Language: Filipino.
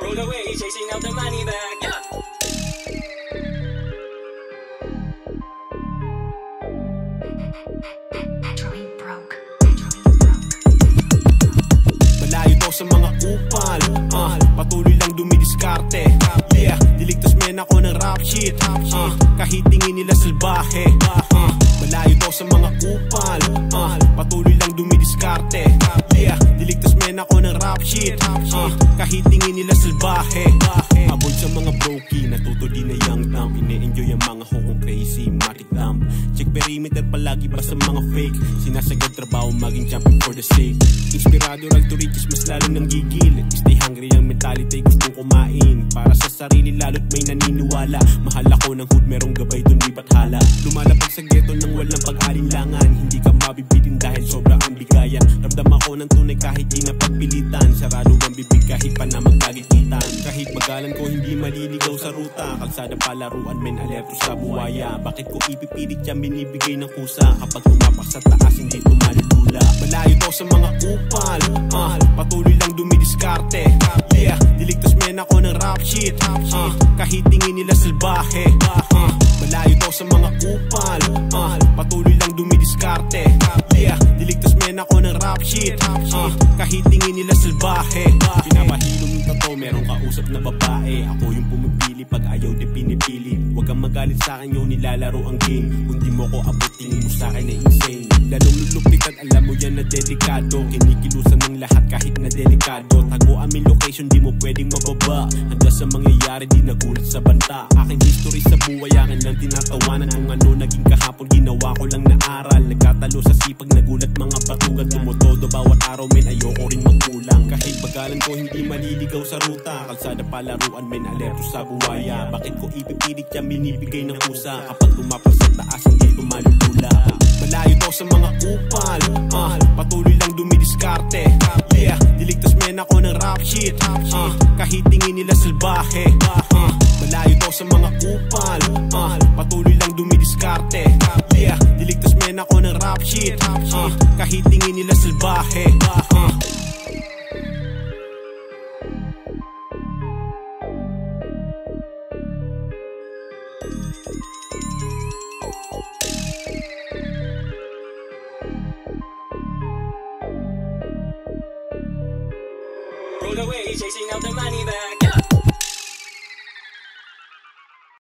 Roll away, chasing out the money bag. Yeah. Malayo daw sa mga kupal, patuloy lang dumidiskarte. Yeah, diligtas men ako ng rap shit, kahit tingin nila salbahe. Malayo daw sa mga kupal, patuloy lang dumidiskarte. Yeah, diligtas men ako ng rap shit, kahit tingin nila salbahe. Avoid sa mga brokey, natuto di na young dumb. Ine-enjoy ang mga hukong crazy, matic dumb. Check perimeter palagi ba sa mga fake. Sinasagad trabaho maging champion for the sake. Inspirado rag to riches, mas lalo nang gigil. Stay hungry ang mentality, gustong kumain. Para sa sarili lalo't may naniniwala. Mahal ako ng hood, merong gabay dun di bathala. Lumalapag sa ghetto nang walang pag-alinlangan. Hindi ka mabibitin dahil sobra ang bigayan. Ramdam ako ng tunay kahit di napagpilitan. Sarado ang bibig kahit pa na magkagitan. Kahit magalan ko hindi maliligaw sa ruta. Kalsada palaruan men alerto sa buwaya. Bakit ko ipipilit yan binibigay ng kusa? Kapag tumapak sa taas hindi tumalulula. Malayo daw sa mga kupal, patuloy lang dumidiskarte. Yeah, diligtas men ako ng rap shit, kahit tingin nila salbahe. Malayo daw sa mga kupal, patuloy lang dumidiskarte. Yeah, diligtas men ako ng rap shit, kahit tingin nila salbahe. Pinapahilom yung tato, merong kausap na babae. Ako yung pumipili pag ayaw di pinipili. Huwag kang magalit sa akin yung nilalaro ang game. Kung di mo ko abot tingin mo sa akin na insane. Lalong lulupitan alam mo yan na delikado. Kinikilusan ng lahat kahit na delikado. Tago aming location di mo pwedeng mababa. Hanggang sa mangyayari di nagulat sa banta. Aking history sa buhay akin lang tinatawanan. Kung ano naging kahapon ginawa ko lang na aral. Nagkatalo sa sipag nagulat mga batugan. Tumutodo bawat araw men ayoko rin magkulang. Kahit bagalan ko hindi maliligaw sa ruta. Kalsada palaruan men alerto sa buwaya. Bakit ko ipipilit yan binibigay ng kusa? Kapag tumapak sa taas hindi tumalulula. Malayo daw sa mga kupal, patuloy lang dumidiskarte. Yeah, diligtas men ako ng rap shit, kahit tingin nila salbahe. Malayo daw sa mga kupal, patuloy lang dumidiskarte. Yeah, diligtas men ako ng rap shit, kahit tingin nila salbahe. Roll away, chasing out the money bag.